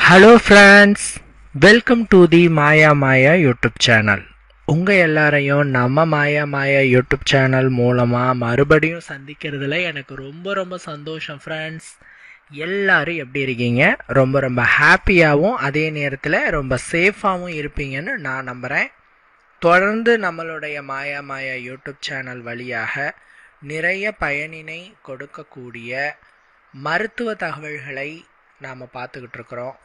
Hello friends, welcome to the Maya Maya YouTube channel. உங்கள் எல்லாரையும் நம்ம மாயா மாயா யூடியூப் சேனல் மூலமாக மறுபடியும் சந்திக்கிறதுல எனக்கு ரொம்ப ரொம்ப சந்தோஷம் ஃப்ரெண்ட்ஸ். எல்லாரும் எப்படி இருக்கீங்க? ரொம்ப ரொம்ப ஹாப்பியாகவும் அதே நேரத்தில் ரொம்ப சேஃபாகவும் இருப்பீங்கன்னு நான் நம்புகிறேன். தொடர்ந்து நம்மளுடைய மாயா மாயா யூடியூப் சேனல் வழியாக நிறைய பயனினை கொடுக்கக்கூடிய மருத்துவ தகவல்களை நாம் பார்த்துக்கிட்டு இருக்கிறோம்.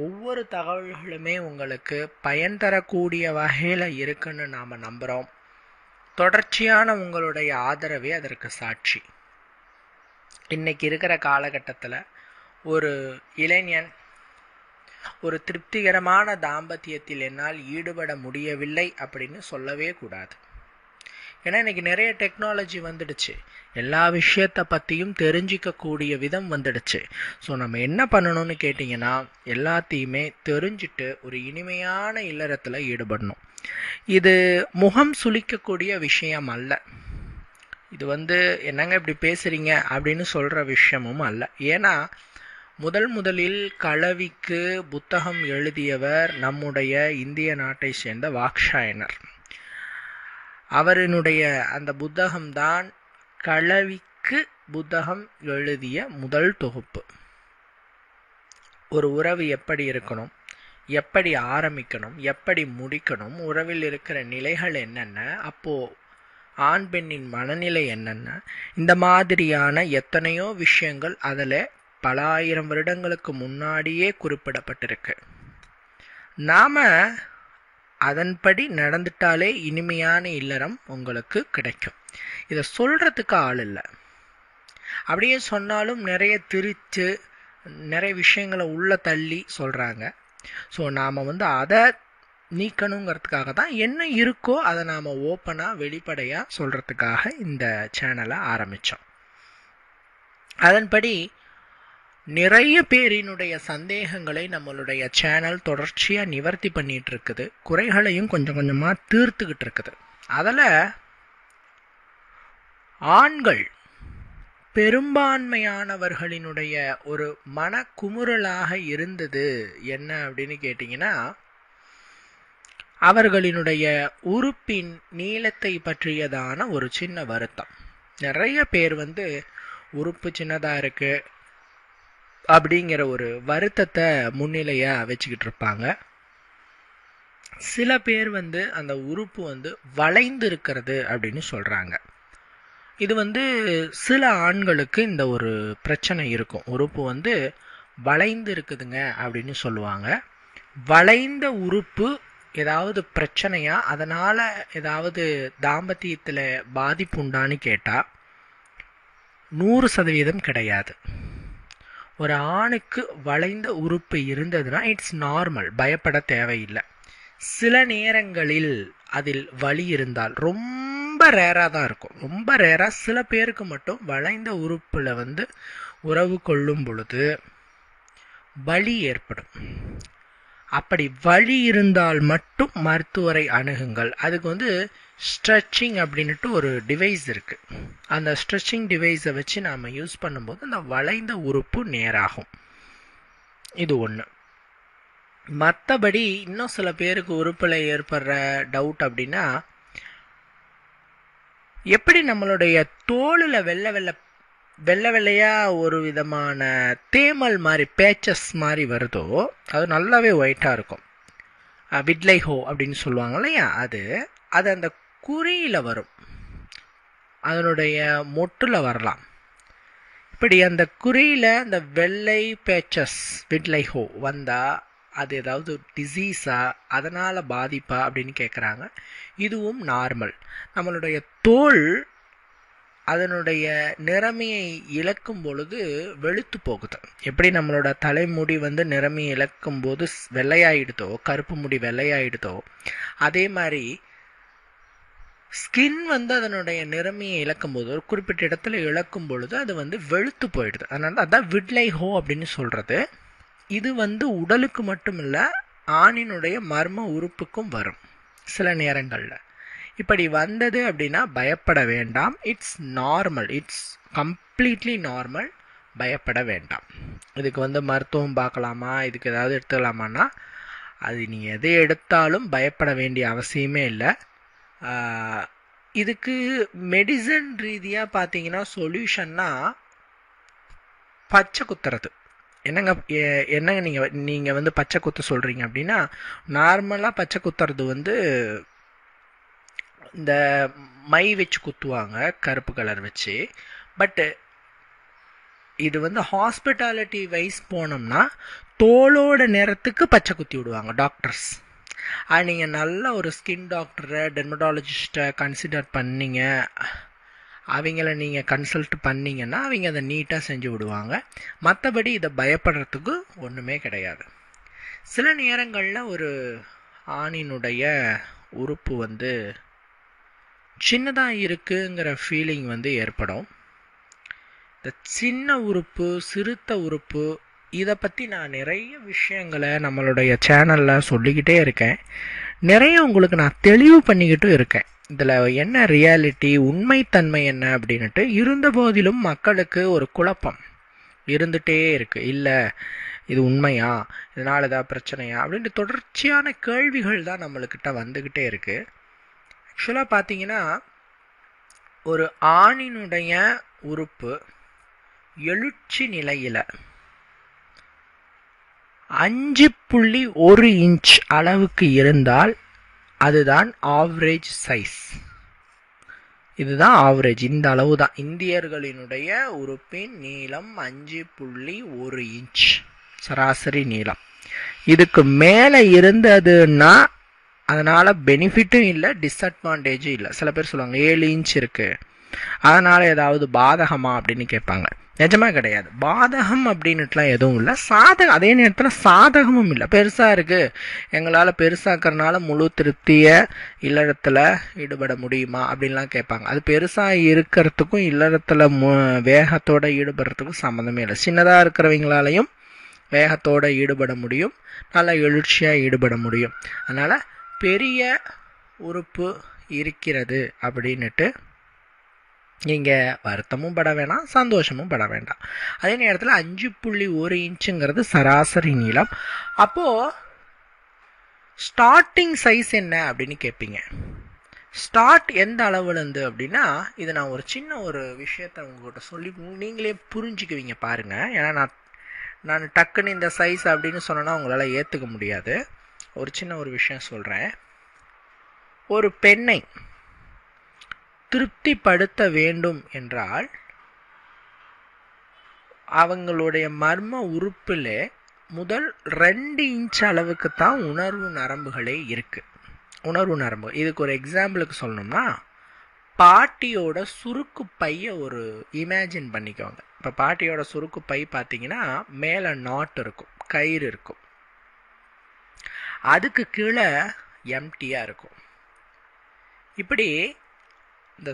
ஒவ்வொரு தகவல்களுமே உங்களுக்கு பயன் தரக்கூடிய வகையில் இருக்குன்னு நாம் நம்புகிறோம். தொடர்ச்சியான உங்களுடைய ஆதரவே அதற்கு சாட்சி. இன்னைக்கு இருக்கிற காலகட்டத்தில் ஒரு இளைஞன் ஒரு திருப்திகரமான தாம்பத்தியத்தில் என்னால் ஈடுபட முடியவில்லை அப்படின்னு சொல்லவே கூடாது. ஏன்னா இன்னைக்கு நிறைய டெக்னாலஜி வந்துடுச்சு, எல்லா விஷயத்தை பற்றியும் தெரிஞ்சிக்கக்கூடிய விதம் வந்துடுச்சு. ஸோ நம்ம என்ன பண்ணணும்னு கேட்டிங்கன்னா, எல்லாத்தையுமே தெரிஞ்சுட்டு ஒரு இனிமையான இல்லறத்தில் ஈடுபடணும். இது முகம் சுளிக்கக்கூடிய விஷயம் அல்ல. இது என்னங்க இப்படி பேசுகிறீங்க அப்படின்னு சொல்கிற விஷயமும் அல்ல. ஏன்னா முதலில் களவிக்கு புத்தகம் எழுதியவர் நம்முடைய இந்திய நாட்டை சேர்ந்த வாக்ஷாயனர். அவரினுடைய அந்த புத்தகம்தான் களவிக்கு புத்தகம் எழுதிய முதல் தொகுப்பு. ஒரு உறவு எப்படி இருக்கணும், எப்படி ஆரம்பிக்கணும், எப்படி முடிக்கணும், உறவில் இருக்கிற நிலைகள் என்னென்ன, அப்போ ஆண் பெண்ணின் மனநிலை என்னென்ன, இந்த மாதிரியான எத்தனையோ விஷயங்கள் அதில் பல ஆயிரம் வருடங்களுக்கு முன்னாடியே குறிப்பிடப்பட்டிருக்கு. நாம அதன்படி நடந்துட்டாலே இனிமையான இல்லறம் உங்களுக்கு கிடைக்கும். இதை சொல்கிறதுக்கு ஆள் இல்லை. அப்படியே சொன்னாலும் நிறைய திரிச்சு நிறைய விஷயங்களை உள்ள தள்ளி சொல்கிறாங்க. ஸோ நாம் அதை நீக்கணுங்கிறதுக்காக தான் என்ன இருக்கோ அதை நாம் ஓப்பனாக வெளிப்படையாக சொல்கிறதுக்காக இந்த சேனலை ஆரம்பித்தோம். அதன்படி நிறைய பேரினுடைய சந்தேகங்களை நம்மளுடைய சேனல் தொடர்ச்சியாக நிவர்த்தி பண்ணிட்டு இருக்குது. குறைகளையும் கொஞ்சம் கொஞ்சமாக தீர்த்துக்கிட்டு இருக்குது. அதில் ஆண்கள் பெரும்பான்மையானவர்களினுடைய ஒரு மனக்குமுறலாக இருந்தது என்ன அப்படின்னு கேட்டிங்கன்னா, அவர்களினுடைய உறுப்பின் நீளத்தை பற்றியதான ஒரு சின்ன வருத்தம். நிறைய பேர் உறுப்பு சின்னதாக இருக்குது அப்படிங்கிற ஒரு வருத்தத்தை முன்னிலையாக வச்சுக்கிட்டு இருப்பாங்க. சில பேர் அந்த உறுப்பு வளைந்து இருக்கிறது அப்படின்னு சொல்கிறாங்க. இது சில ஆண்களுக்கு இந்த ஒரு பிரச்சனை இருக்கும். உறுப்பு வளைந்து இருக்குதுங்க அப்படின்னு சொல்லுவாங்க. வளைந்த உறுப்பு ஏதாவது பிரச்சனையா, அதனால் ஏதாவது தாம்பத்தியத்தில் பாதிப்பு உண்டான்னு கேட்டால் 100% கிடையாது. ஒரு ஆணுக்கு வளைந்த உறுப்பு இருந்ததுன்னா இட்ஸ் நார்மல், பயப்பட தேவையில்லை. சில நேரங்களில் அதில் வலி இருந்தால் ரொம்ப ரேராக தான் இருக்கும். ரொம்ப ரேராக சில பேருக்கு மட்டும் வளைந்த உறுப்பில் உறவு கொள்ளும் பொழுது வலி ஏற்படும். அப்படி வலி இருந்தால் மட்டும் மருத்துவரை அணுகுங்கள். அதுக்கு ஸ்ட்ரெச்சிங் அப்படின்ட்டு ஒரு டிவைஸ் இருக்குது. அந்த ஸ்ட்ரெச்சிங் டிவைஸை வச்சு நாம் யூஸ் பண்ணும்போது அந்த வளைந்த உறுப்பு நேராகும். இது ஒன்று. மற்றபடி இன்னும் சில பேருக்கு உறுப்பில் ஏற்படுற டவுட் அப்படின்னா, எப்படி நம்மளுடைய தோலில் வெள்ளை வெள்ளையாக ஒரு விதமான தேமல் மாதிரி பேச்சஸ் மாதிரி வருதோ, அது நல்லாவே ஒயிட்டாக இருக்கும். விட்லைஹோ அப்படின்னு சொல்லுவாங்க இல்லையா, அது அந்த குறியில் வரும், அதனுடைய மொட்டில் வரலாம். இப்படி அந்த குறியில் அந்த வெள்ளை பேச்சஸ் விட்லைஹோ வந்தால் அது ஏதாவது டிசீஸா, அதனால் பாதிப்பா அப்படின்னு கேட்குறாங்க. இதுவும் நார்மல். நம்மளுடைய தோல் அதனுடைய நிறமையை இழக்கும் பொழுது வெளுத்து போகுது. எப்படி நம்மளோட தலைமுடி நிறமையை இழக்கும் போது வெள்ளையாயிடுதோ, கருப்பு முடி வெள்ளையாயிடுதோ, அதே மாதிரி ஸ்கின் அதனுடைய நிறமையை இழக்கும் போது, ஒரு குறிப்பிட்ட இடத்துல இழக்கும் பொழுது அது வெளுத்து போயிடுது. அதனால அதான் விட்லைஹோ அப்படின்னு சொல்கிறது. இது உடலுக்கு மட்டும் இல்லை, ஆணினுடைய மர்ம உறுப்புக்கும் வரும் சில நேரங்களில். இப்படி வந்தது அப்படின்னா பயப்பட வேண்டாம். It's normal, it's completely normal. பயப்பட வேண்டாம். இதுக்கு மருத்துவம் பார்க்கலாமா, இதுக்கு ஏதாவது எடுத்துக்கலாமான்னா அது நீங்கள் எதை எடுத்தாலும் பயப்பட வேண்டிய அவசியமே இல்லை. இதுக்கு மெடிசன் ரீதியாக பார்த்தீங்கன்னா சொல்யூஷன்னா பச்சை குத்துறது. என்னங்க நீங்கள் பச்சை குத்த சொல்கிறீங்க அப்படின்னா, நார்மலாக பச்சை குத்துறது இந்த மை வச்சு குத்துவாங்க, கருப்பு கலர் வச்சு. பட்டு இது ஹாஸ்பிட்டாலிட்டி வைஸ் போனோம்னா தோலோட நிறத்துக்கு பச்சை குத்தி விடுவாங்க டாக்டர்ஸ். அது நீங்கள் நல்ல ஒரு ஸ்கின் டாக்டரை, டெர்மடாலஜிஸ்ட்டை கன்சிடர் பண்ணிங்க, அவங்கள நீங்கள் கன்சல்ட் பண்ணிங்கன்னா அவங்க அதை நீட்டாக செஞ்சு விடுவாங்க. மற்றபடி இதை பயப்படுறதுக்கு ஒன்றுமே கிடையாது. சில நேரங்களில் ஒரு ஆணினுடைய உறுப்பு சின்னதாக இருக்குங்கிற ஃபீலிங் ஏற்படும். இந்த சின்ன உறுப்பு, சிறுத்த உறுப்பு, இதை பற்றி நான் நிறைய விஷயங்களை நம்மளுடைய சேனலில் சொல்லிக்கிட்டே இருக்கேன். நிறைய உங்களுக்கு நான் தெளிவு பண்ணிக்கிட்டும் இருக்கேன். இதில் என்ன ரியாலிட்டி, உண்மைத்தன்மை என்ன அப்படின்ட்டு. இருந்த போதிலும் மக்களுக்கு ஒரு குழப்பம் இருந்துகிட்டே இருக்குது. இல்லை இது உண்மையா, இதனால் ஏதாவது பிரச்சனையா அப்படின்ட்டு தொடர்ச்சியான கேள்விகள் தான் நம்மளுக்கிட்ட வந்துக்கிட்டே இருக்குது. ஆக்சுவலாக பார்த்தீங்கன்னா ஒரு ஆணினுடைய உறுப்பு எழுச்சி நிலையில் 5.1 இன்ச் அளவுக்கு இருந்தால் அதுதான் ஆவரேஜ் சைஸ். இதுதான் ஆவரேஜ், இந்த அளவு தான். இந்தியர்களினுடைய உறுப்பின் நீளம் 5.1 இன்ச் சராசரி நீளம். இதுக்கு மேலே இருந்ததுன்னா அதனால் பெனிஃபிட்டும் இல்லை, டிஸ்அட்வான்டேஜும் இல்லை. சில பேர் சொல்லுவாங்க 7 இன்ச் இருக்குது, அதனால் ஏதாவது பாதகமா அப்படின்னு கேட்பாங்க. நிஜமாக கிடையாது. பாதகம் அப்படின்னுட்டுலாம் எதுவும் இல்லை, அதே நேரத்தில் சாதகமும் இல்லை. பெருசாக இருக்குது, எங்களால் பெருசாக்கிறனால முழு திருப்தியை இல்லறத்தில் ஈடுபட முடியுமா அப்படின்லாம் கேட்பாங்க. அது பெருசாக இருக்கிறதுக்கும் இல்லறத்தில் வேகத்தோடு ஈடுபடுறதுக்கும் சம்மந்தமே இல்லை. சின்னதாக இருக்கிறவங்களாலையும் வேகத்தோடு ஈடுபட முடியும், நல்லா எழுச்சியாக ஈடுபட முடியும். அதனால் பெரிய உறுப்பு இருக்கிறது அப்படின்னுட்டு நீங்கள் வருத்தமும் பட வேணாம், சந்தோஷமும் பட வேண்டாம். அதே நேரத்தில் 5.1 இன்ச்சுங்கிறது சராசரி நீளம். அப்போது ஸ்டார்டிங் சைஸ் என்ன அப்படின்னு கேட்பீங்க. ஸ்டார்ட் எந்த அளவுலேருந்து அப்படின்னா, இது நான் ஒரு சின்ன ஒரு விஷயத்தை உங்கள்கிட்ட சொல்லி நீங்களே புரிஞ்சுக்குவீங்க பாருங்கள். ஏன்னா நான் டக்குன்னு இந்த சைஸ் அப்படின்னு சொன்னேன்னா உங்களால் ஏற்றுக்க முடியாது. ஒரு சின்ன ஒரு விஷயம் சொல்கிறேன். ஒரு பெண்ணை திருப்திப்படுத்த வேண்டும் என்றால் அவங்களுடைய மர்ம உறுப்பில் முதல் 2 இன்ச் அளவுக்கு தான் உணர்வு நரம்புகளே இருக்குது. உணர்வு நரம்பு, இதுக்கு ஒரு எக்ஸாம்பிளுக்கு சொல்லணும்னா, பாட்டியோட சுருக்கு பையை ஒரு இமேஜின் பண்ணிக்கோங்க. இப்போ பாட்டியோட சுருக்கு பை பார்த்தீங்கன்னா மேலே நாட் இருக்கும், கயிறு இருக்கும், அதுக்கு கீழே எம்டியாக இருக்கும். இப்படி இந்த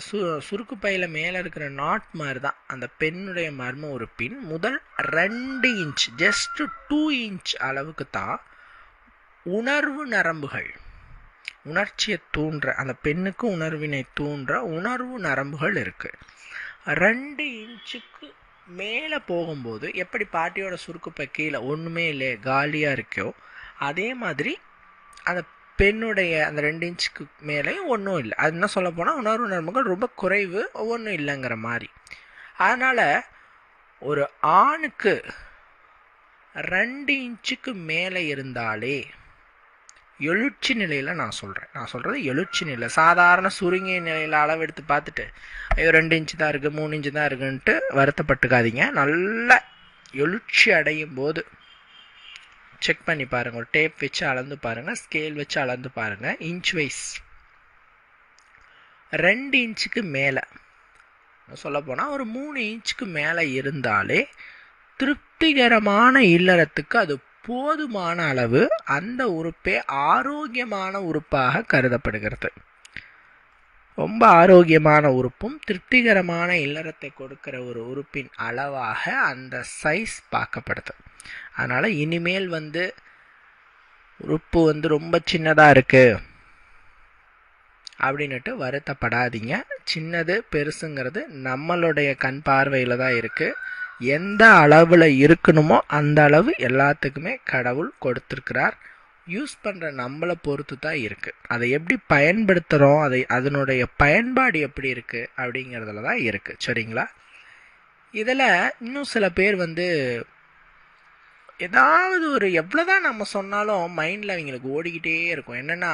சுருக்கு பையில் மேலே இருக்கிற நாட் மாதிரி தான் அந்த பெண்ணுடைய மர்ம உறுப்பின் முதல் 2 இன்ச், ஜஸ்ட் 2 இன்ச் அளவுக்கு தான் உணர்வு நரம்புகள், உணர்ச்சியை தூண்டுற, அந்த பெண்ணுக்கு உணர்வினை தூண்டுற உணர்வு நரம்புகள் இருக்குது. 2 இன்ச்சுக்கு மேலே போகும்போது எப்படி பாட்டியோட சுருக்கு பை கீழே ஒன்றுமே இல்லை காலியாக இருக்கோ, அதே மாதிரி அந்த பெண்ணுடைய அந்த 2 இன்ச்சுக்கு மேலேயும் ஒன்றும் இல்லை. அது என்ன சொல்ல போனால் உணர்வு நரம்புகள் ரொம்ப குறைவு, ஒன்றும் இல்லைங்கிற மாதிரி. அதனால் ஒரு ஆணுக்கு 2 இன்ச்சுக்கு மேலே இருந்தாலே எழுச்சி நிலையில் நான் சொல்கிறது எழுச்சி நிலை. சாதாரண சுருங்கிய நிலையில் அளவெடுத்து பார்த்துட்டு ஐயோ 2 இன்ச்சு தான் இருக்குது, 3 இன்ச்சு தான் இருக்குன்ட்டு வருத்தப்பட்டுக்காதீங்க. நல்ல எழுச்சி அடையும் போது செக் பண்ணி பாருங்கள், ஒரு டேப் வச்சு அளந்து பாருங்கள், ஸ்கேல் வச்சு அளந்து பாருங்கள். இன்ச் வைஸ் 2 இன்ச்சுக்கு மேலே, சொல்லப்போனால் ஒரு 3 இன்ச்சுக்கு மேலே இருந்தாலே திருப்திகரமான இல்லறத்துக்கு அது போதுமான அளவு, அந்த உறுப்பே ஆரோக்கியமான உறுப்பாக கருதப்படுகிறது. ரொம்ப ஆரோக்கியமான உறுப்பும் திருப்திகரமான இல்லறத்தை கொடுக்கிற ஒரு உறுப்பின் அளவாக அந்த சைஸ் பார்க்கப்படுது. அதனால் இனிமேல் உறுப்பு ரொம்ப சின்னதாக இருக்குது அப்படின்னுட்டு வருத்தப்படாதீங்க. சின்னது பெருசுங்கிறது நம்மளுடைய கண் பார்வையில் தான் இருக்குது. எந்த அளவில் இருக்கணுமோ அந்த அளவு எல்லாத்துக்குமே கடவுள் கொடுத்துருக்கிறார். யூஸ் பண்ணுற நம்மளை பொறுத்து தான் இருக்குது. அதை எப்படி பயன்படுத்துகிறோம், அதனுடைய பயன்பாடு எப்படி இருக்குது அப்படிங்கிறதுல தான் இருக்குது. சரிங்களா? இதில் இன்னும் சில பேர் ஏதாவது ஒரு எவ்வளோதான் நம்ம சொன்னாலும் மைண்டில் அவங்களுக்கு ஓடிக்கிட்டே இருக்கும். என்னென்னா,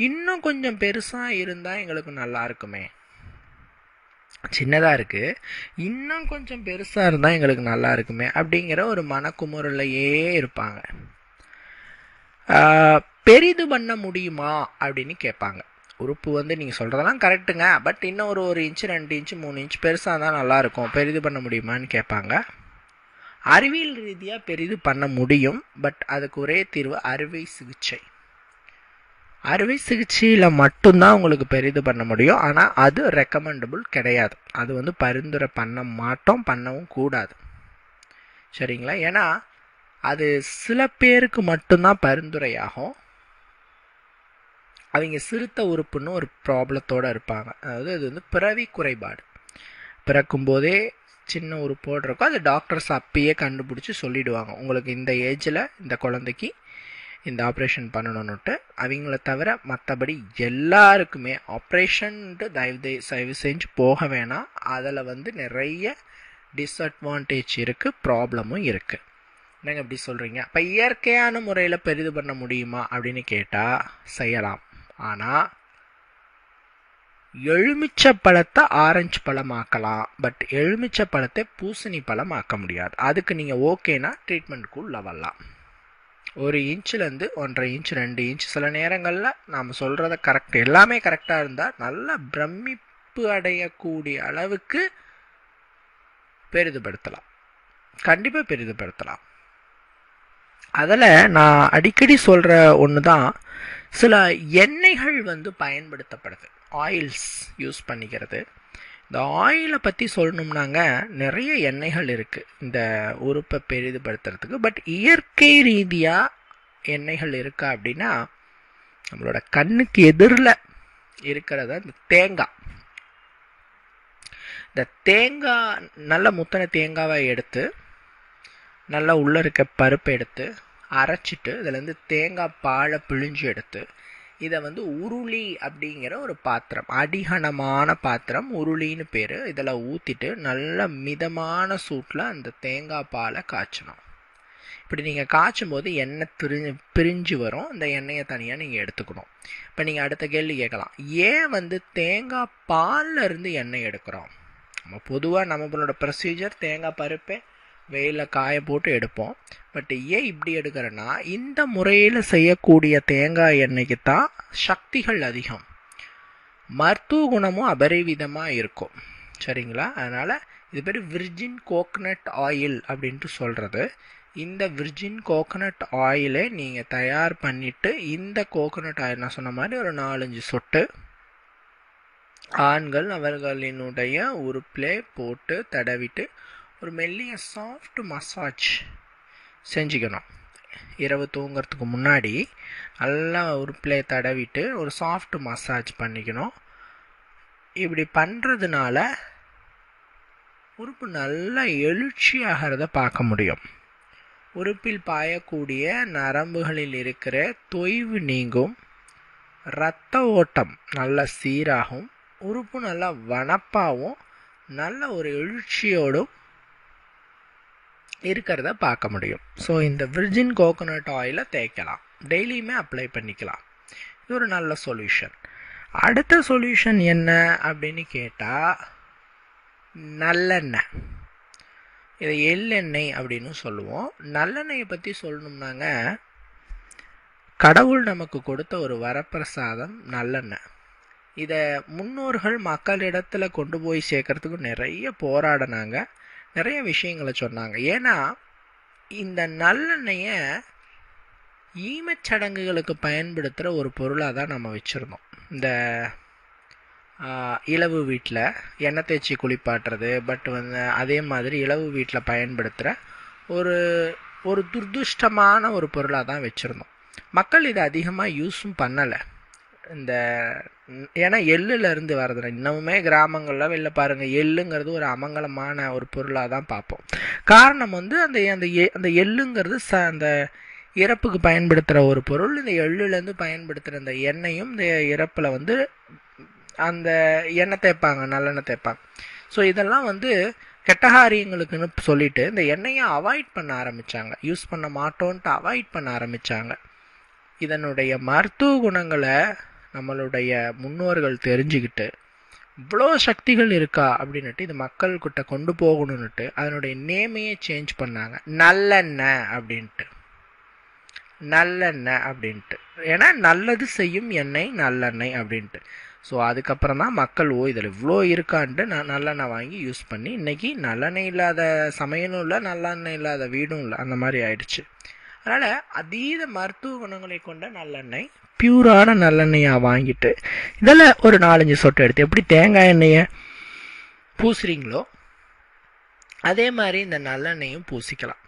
இன்னும் கொஞ்சம் பெருசாக இருந்தால் எங்களுக்கு நல்லா இருக்குமே, சின்னதாக இருக்குது இன்னும் கொஞ்சம் பெருசாக இருந்தால் எங்களுக்கு நல்லா இருக்குமே அப்படிங்கிற ஒரு மனக்குமுறலையே இருப்பாங்க. பெரிது பண்ண முடியுமா அப்படின்னு கேட்பாங்க. உறுப்பு நீங்கள் சொல்கிறதெல்லாம் கரெக்டுங்க, பட் இன்னும் ஒரு இன்ச்சு 2 இன்ச்சு 3 இன்ச்சு பெருசாக இருந்தால் நல்லாயிருக்கும், பெரிது பண்ண முடியுமான்னு கேட்பாங்க. அறிவியல் ரீதியாக பெரிது பண்ண முடியும், பட் அதுக்கு ஒரே தீர்வு அறுவை சிகிச்சை. அறுவை சிகிச்சையில் மட்டும்தான் உங்களுக்கு பெரிது பண்ண முடியும். ஆனால் அது ரெக்கமெண்டபிள் கிடையாது. அது பரிந்துரை பண்ண மாட்டோம், பண்ணவும் கூடாது. சரிங்களா? ஏன்னா அது சில பேருக்கு மட்டும்தான் பரிந்துரையாகும். அவங்க சிறுத்த உறுப்புன்னு ஒரு ப்ராப்ளத்தோடு இருப்பாங்க. அதாவது அது பிறவி குறைபாடு. பிறக்கும்போதே சின்ன உறுப்போடு இருக்கும். அது டாக்டர்ஸ் அப்பயே கண்டுபிடிச்சி சொல்லிடுவாங்க, உங்களுக்கு இந்த ஏஜில் இந்த குழந்தைக்கு இந்த ஆப்ரேஷன் பண்ணணுன்னுட்டு. அவங்கள தவிர மற்றபடி எல்லாருக்குமே ஆப்ரேஷன்ட்டு தயவு செஞ்சு போக வேணாம். அதில் நிறைய டிஸ்அட்வான்டேஜ் இருக்குது, ப்ராப்ளமும் இருக்குது. என்னங்க இப்படி சொல்கிறீங்க? இப்போ இயற்கையான முறையில் பெரிது பண்ண முடியுமா அப்படின்னு கேட்டால் செய்யலாம். ஆனால் எலுமிச்சை பழத்தை ஆரஞ்சு பழம் ஆக்கலாம், பட் எலுமிச்சை பழத்தை பூசணி பழம் ஆக்க முடியாது. அதுக்கு நீங்கள் ஓகேனா ட்ரீட்மெண்ட்டுக்குள்ளே வரலாம். 1 இன்ச்சிலேருந்து 1.5 இன்ச் 2 இன்ச் சில நேரங்களில் நாம் சொல்கிறத கரெக்ட் எல்லாமே கரெக்டாக இருந்தால் நல்லா பிரமிப்பு அடையக்கூடிய அளவுக்கு பெரிதுபடுத்தலாம். கண்டிப்பாக பெரிதுபடுத்தலாம். அதில் நான் அடிக்கடி சொல்கிற ஒன்று தான், சில எண்ணெய்கள் பயன்படுத்தப்படுது, ஆயில்ஸ் யூஸ் பண்ணிக்கிறது. இந்த ஆயிலை பற்றி சொல்லணும்னாங்க நிறைய எண்ணெய்கள் இருக்குது இந்த உறுப்பை பெரிதுபடுத்துறதுக்கு. பட் இயற்கை ரீதியாக எண்ணெய்கள் இருக்கா அப்படின்னா, நம்மளோட கண்ணுக்கு எதிரில் இருக்கிறத இந்த தேங்காய். இந்த தேங்காய் நல்ல முத்தின தேங்காவை எடுத்து நல்லா உள்ளே இருக்க பருப்பை எடுத்து அரைச்சிட்டு இதுலேருந்து தேங்காய் பாலை பிழிஞ்சு எடுத்து இதை உருளி அப்படிங்கிற ஒரு பாத்திரம், அடிகனமான பாத்திரம், உருளின்னு பேர். இதில் ஊற்றிட்டு நல்ல மிதமான சூட்டில் அந்த தேங்காய் பாலை காய்ச்சணும். இப்படி நீங்கள் காய்ச்சும் போது எண்ணெய் பிரிஞ்சு வரும். இந்த எண்ணெயை தனியாக நீங்கள் எடுத்துக்கணும். இப்போ நீங்கள் அடுத்த கேள்வி கேட்கலாம், ஏன் தேங்காய் பாலில் இருந்து எண்ணெய் எடுக்கிறோம்? நம்ம பொதுவாக நம்மளோட ப்ரொசீஜர் தேங்காய் பருப்பை வெயிலில் காய போட்டு எடுப்போம். பட் ஏன் இப்படி எடுக்கிறேன்னா, இந்த முறையில் செய்யக்கூடிய தேங்காய் எண்ணெய்க்கு தான் சக்திகள் அதிகம், மருத்துவ குணமும் அபரிவிதமாக இருக்கும். சரிங்களா? அதனால் இது பேர் விர்ஜின் கோகனட் ஆயில் அப்படின்ட்டு சொல்கிறது. இந்த விர்ஜின் கோகனட் ஆயிலை நீங்கள் தயார் பண்ணிவிட்டு, இந்த கோகனட் ஆயில் நான் சொன்ன மாதிரி ஒரு 4-5 சொட்டு ஆண்கள் அவர்களினுடைய உறுப்பிலே போட்டு தடவிட்டு ஒரு மெல்லிய சாஃப்ட் மசாஜ் செஞ்சுக்கணும். இரவு தூங்கிறதுக்கு முன்னாடி நல்லா உறுப்பிலே தடவிட்டு ஒரு சாஃப்ட் மசாஜ் பண்ணிக்கணும். இப்படி பண்ணுறதுனால உறுப்பு நல்லா எழுச்சியாகிறத பார்க்க முடியும். உறுப்பில் பாயக்கூடிய நரம்புகளில் இருக்கிற தொய்வு நீங்கும், இரத்த ஓட்டம் நல்ல சீராகும், உறுப்பு நல்லா வனப்பாகவும் நல்ல ஒரு எழுச்சியோடும் இருக்கிறத பார்க்க முடியும். ஸோ இந்த விர்ஜின் கோகோனட் ஆயிலை தேய்க்கலாம், டெய்லியுமே அப்ளை பண்ணிக்கலாம். இது ஒரு நல்ல சொல்யூஷன். அடுத்த சொல்யூஷன் என்ன அப்படின்னு கேட்டால் நல்லெண்ணெய். இதை எள்ளெண்ணெய் அப்படின்னு சொல்லுவோம். நல்லெண்ணெயை பற்றி சொல்லணும்னாங்க, கடவுள் நமக்கு கொடுத்த ஒரு வரப்பிரசாதம் நல்லெண்ணெய். இதை முன்னோர்கள் மக்களிடத்தில் கொண்டு போய் சேர்க்கறதுக்கு நிறைய போராடினாங்க, நிறைய விஷயங்களை சொன்னாங்க. ஏன்னா இந்த நல்லெண்ணெயை ஈமச்சடங்குகளுக்கு பயன்படுத்துகிற ஒரு பொருளாக தான் நம்ம வச்சுருந்தோம். இந்த இலவு வீட்டில் எண்ணெய் தேய்ச்சி குளிப்பாட்டுறது, பட் அதே மாதிரி இலவு வீட்டில் பயன்படுத்துகிற ஒரு துர்துஷ்டமான ஒரு பொருளாக தான் வச்சுருந்தோம். மக்கள் இதை அதிகமாக யூஸும் பண்ணலை. இந்த ஏன்னா எள்ளுலேருந்து வர்றது இன்னமுமே கிராமங்களில் வெளில பாருங்கள், எள்ளுங்கிறது ஒரு அமங்கலமான ஒரு பொருளாக தான் பார்ப்போம். காரணம் வந்து அந்த அந்த அந்த எள்ளுங்கிறது அந்த இறப்புக்கு பயன்படுத்துகிற ஒரு பொருள். இந்த எள்ளுலேருந்து பயன்படுத்துகிற அந்த எண்ணெயும் இந்த இறப்பில் வந்து அந்த எண்ணெய் தேய்ப்பாங்க, நல்லெண்ணெய் தேய்ப்பாங்க. ஸோ இதெல்லாம் வந்து கெட்டகாரியங்களுக்குன்னு சொல்லிட்டு இந்த எண்ணெயை அவாய்ட் பண்ண ஆரம்பித்தாங்க, யூஸ் பண்ண மாட்டோன்ட்டு அவாய்ட் பண்ண ஆரம்பித்தாங்க. இதனுடைய மருத்துவ குணங்களை நம்மளுடைய முன்னோர்கள் தெரிஞ்சுக்கிட்டு இவ்வளோ சக்திகள் இருக்கா அப்படின்னுட்டு இது மக்கள்கிட்ட கொண்டு போகணுன்னுட்டு அதனுடைய நேமையே சேஞ்ச் பண்ணாங்க, நல்லெண்ணெய் அப்படின்ட்டு. நல்லெண்ணெய் அப்படின்ட்டு, ஏன்னா நல்லது செய்யும் எண்ணெய் நல்லெண்ணெய் அப்படின்ட்டு. ஸோ அதுக்கப்புறம் தான் மக்கள் இதில் இவ்வளோ இருக்கான்ட்டு நல்லெண்ணெய் வாங்கி யூஸ் பண்ணி இன்றைக்கி நல்லெண்ணெய் இல்லாத சமையலும் இல்லை, நல்லெண்ணெய் இல்லாத வீடும் இல்லை, அந்த மாதிரி ஆயிடுச்சு. அதனால் அதீத மருத்துவ குணங்களை கொண்ட நல்லெண்ணெய் பியூரான நல்லெண்ணெயாக வாங்கிட்டு இதில் ஒரு 4-5 சொட்டு எடுத்து எப்படி தேங்காய் எண்ணெயை பூசுறீங்களோ அதே மாதிரி இந்த நல்லெண்ணெயும் பூசிக்கலாம்.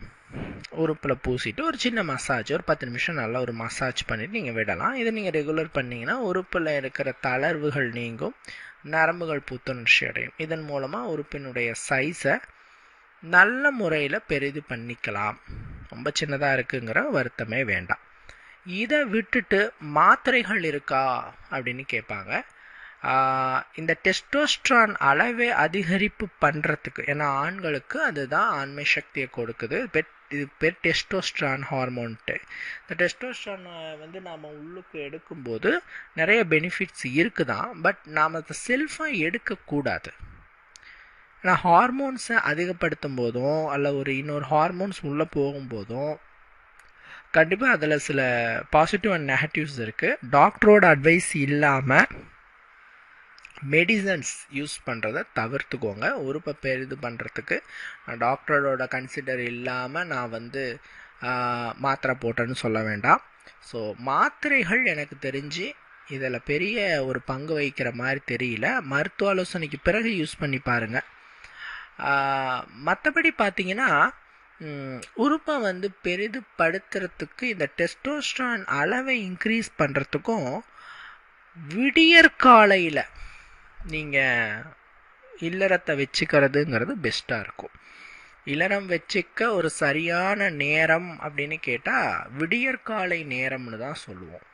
உறுப்பில் பூசிட்டு ஒரு சின்ன மசாஜ், ஒரு 10 நிமிஷம் நல்லா ஒரு மசாஜ் பண்ணிவிட்டு நீங்கள் விடலாம். இதை நீங்கள் ரெகுலர் பண்ணிங்கன்னா உறுப்பில் இருக்கிற தளர்வுகள் நீங்கும், நரம்புகள் புத்துணர்ச்சி அடையும். இதன் மூலமாக உறுப்பினுடைய சைஸை நல்ல முறையில் பெரிது பண்ணிக்கலாம். ரொம்ப சின்னதாக இருக்குங்கிற வருத்தமே வேண்டாம். இதை விட்டுட்டு மாத்திரைகள் இருக்கா அப்படின்னு கேட்பாங்க. இந்த டெஸ்டோஸ்ட்ரான் அளவை அதிகரிப்பு பண்ணுறதுக்கு, ஏன்னா ஆண்களுக்கு அதுதான் ஆண்மை சக்தியை கொடுக்குது, இது பேர் டெஸ்டோஸ்ட்ரான் ஹார்மோன்ட்டு. இந்த டெஸ்டோஸ்ட்ரான் வந்து நாம் உள்ளுக்கு எடுக்கும்போது நிறைய பெனிஃபிட்ஸ் இருக்குதான், பட் நாம் அதை செல்ஃபாக எடுக்கக்கூடாது. ஏன்னா ஹார்மோன்ஸை அதிகப்படுத்தும் போதும் அல்ல ஒரு இன்னொரு ஹார்மோன்ஸ் உள்ளே போகும்போதும் கண்டிப்பாக அதில் சில பாசிட்டிவ் அண்ட் நெகட்டிவ்ஸ் இருக்குது. டாக்டரோட அட்வைஸ் இல்லாமல் மெடிசன்ஸ் யூஸ் பண்ணுறதை தவிர்த்துக்கோங்க. உறுப்பை பெரிது பண்ணுறதுக்கு டாக்டரோட கன்சிடர் இல்லாமல் நான் வந்து மாத்திரை போட்டேன்னு சொல்ல வேண்டாம். ஸோ மாத்திரைகள் எனக்கு தெரிஞ்சு இதில் பெரிய ஒரு பங்கு வகிக்கிற மாதிரி தெரியல. மருத்துவ ஆலோசனைக்கு பிறகு யூஸ் பண்ணி பாருங்கள். மற்றபடி பார்த்தீங்கன்னா உறுப்பை வந்து பெரிதுபடுத்துறதுக்கு இந்த டெஸ்டோஸ்ட்ரான் அளவை இன்க்ரீஸ் பண்ணுறதுக்கும் விடியற்காலையில் நீங்கள் இல்லறத்தை வச்சுக்கிறதுங்கிறது பெஸ்ட்டாக இருக்கும். இல்லறம் வச்சுக்க ஒரு சரியான நேரம் அப்படின்னு கேட்டால் விடியற்காலை நேரம்னு தான் சொல்லுவோம்.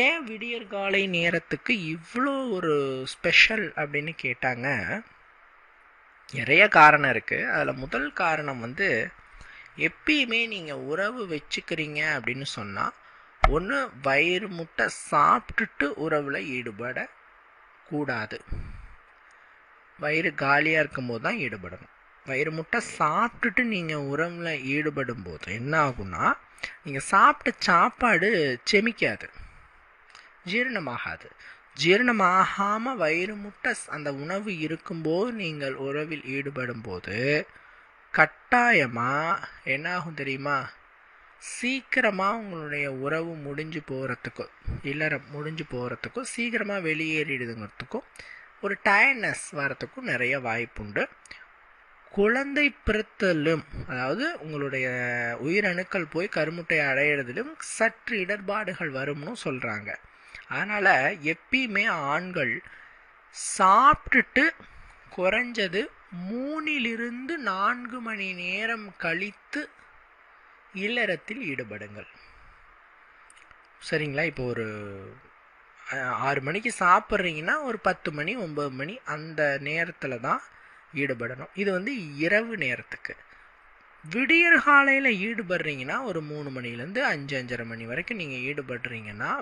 ஏன் விடியற்காலை நேரத்துக்கு இவ்வளோ ஒரு ஸ்பெஷல் அப்படின்னு கேட்டாங்க, நிறைய காரணம் இருக்குது. அதில் முதல் காரணம் வந்து எப்பயுமே நீங்கள் உறவு வச்சுக்கிறீங்க அப்படின்னு சொன்னால் ஒன்று வயிறு முட்டை சாப்பிட்டுட்டு உறவில் ஈடுபட கூடாது, வயிறு காலியாக இருக்கும்போது தான் ஈடுபடணும். வயிறு முட்டை சாப்பிட்டுட்டு நீங்கள் உறவில் ஈடுபடும் போது என்ன ஆகும்னா, நீங்கள் சாப்பிட்ட சாப்பாடு செமிக்காது, ஜீரணமாகாது. ஜீரணமாகாமல் வயிறு முட்டை அந்த உணவு இருக்கும்போது நீங்கள் உறவில் ஈடுபடும் போது கட்டாயமாக என்ன ஆகும் தெரியுமா, சீக்கிரமாக உங்களுடைய உறவு முடிஞ்சு போகிறதுக்கும் இல்லறம் முடிஞ்சு போகிறதுக்கும் சீக்கிரமாக வெளியேறிடுதுங்கிறதுக்கும் ஒரு டயர்ட்னஸ் வரத்துக்கும் நிறைய வாய்ப்புண்டு. குழந்தை பிறத்தலும், அதாவது உங்களுடைய உயிரணுக்கள் போய் கருமுட்டை அடையிறதிலும் சற்று இடர்பாடுகள் வரும்னு சொல்கிறாங்க. அதனால் எப்பயுமே ஆண்கள் சாப்பிட்டுட்டு குறைஞ்சது 3-4 மணி நேரம் கழித்து இல்லறத்தில் ஈடுபடுங்கள். சரிங்களா? இப்போ ஒரு 6 மணிக்கு சாப்பிட்றீங்கன்னா ஒரு 10 மணி 9 மணி அந்த நேரத்தில் தான் ஈடுபடணும். இது வந்து இரவு நேரத்துக்கு. விடியற் காலையில் ஈடுபடுறீங்கன்னா ஒரு 3 மணிலேருந்து 5-5:30 மணி வரைக்கும் நீங்கள் ஈடுபடுறீங்கன்னா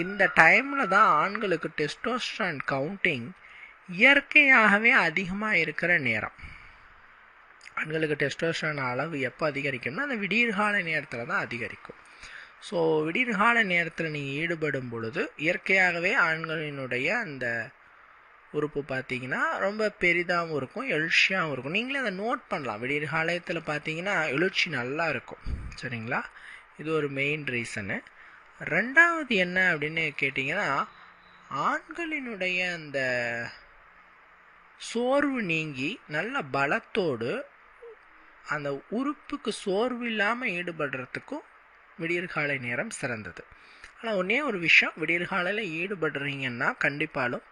இந்த டைமில் தான் ஆண்களுக்கு டெஸ்டோஸ்ட்ரான் கவுண்டிங் இயற்கையாகவே அதிகமாக இருக்கிற நேரம். ஆண்களுக்கு டெஸ்டோஸ்டரான் அளவு எப்போ அதிகரிக்கும்னா அந்த விடியற்கால நேரத்தில் தான் அதிகரிக்கும். ஸோ விடியற்கால நேரத்தில் நீங்கள் ஈடுபடும் பொழுது இயற்கையாகவே ஆண்களினுடைய அந்த உறுப்பு பார்த்தீங்கன்னா ரொம்ப பெரிதாகவும் இருக்கும், எழுச்சியாகவும் இருக்கும். நீங்களே அதை நோட் பண்ணலாம். விடியற்காலத்தில் பார்த்தீங்கன்னா எழுச்சி நல்லா இருக்கும். சரிங்களா? இது ஒரு மெயின் ரீசனு. ரெண்டாவது என்ன அப்படின்னு கேட்டிங்கன்னா, ஆண்களினுடைய அந்த சோர்வு நீங்கி நல்ல பலத்தோடு அந்த உறுப்புக்கு சோர்வு இல்லாமல் ஈடுபடுறதுக்கும் விடியற்காலை நேரம் சிறந்தது. ஆனால் ஒன்றே ஒரு விஷயம், விடியற் காலையில் ஈடுபடுறீங்கன்னா கண்டிப்பாலும்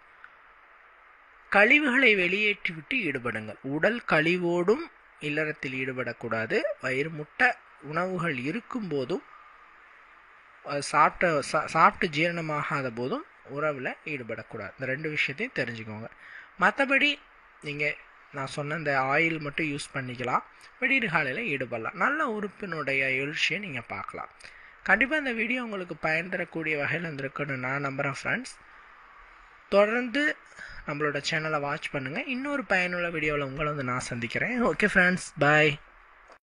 கழிவுகளை வெளியேற்றி விட்டு ஈடுபடுங்கள். உடல் கழிவோடும் இல்லறத்தில் ஈடுபடக்கூடாது. வயிறு முட்டை உணவுகள் இருக்கும்போதும் சாப்பிட்டு ஜீரணமாகாத போதும் உறவில் ஈடுபடக்கூடாது. இந்த 2 விஷயத்தையும் தெரிஞ்சுக்கோங்க. மற்றபடி நீங்கள் நான் சொன்ன இந்த ஆயில் மட்டும் யூஸ் பண்ணிக்கலாம். விடியற் காலையில் ஈடுபடலாம். நல்ல உறுப்பினுடைய எழுச்சியை நீங்கள் பார்க்கலாம். கண்டிப்பாக இந்த வீடியோ உங்களுக்கு பயன் தரக்கூடிய வகையில் இருந்திருக்குன்னு நான் நம்புகிறேன் ஃப்ரெண்ட்ஸ். தொடர்ந்து நம்மளோட சேனலை வாட்ச் பண்ணுங்கள். இன்னொரு பயனுள்ள வீடியோவில் உங்களை நான் சந்திக்கிறேன். ஓகே ஃப்ரெண்ட்ஸ், பாய்.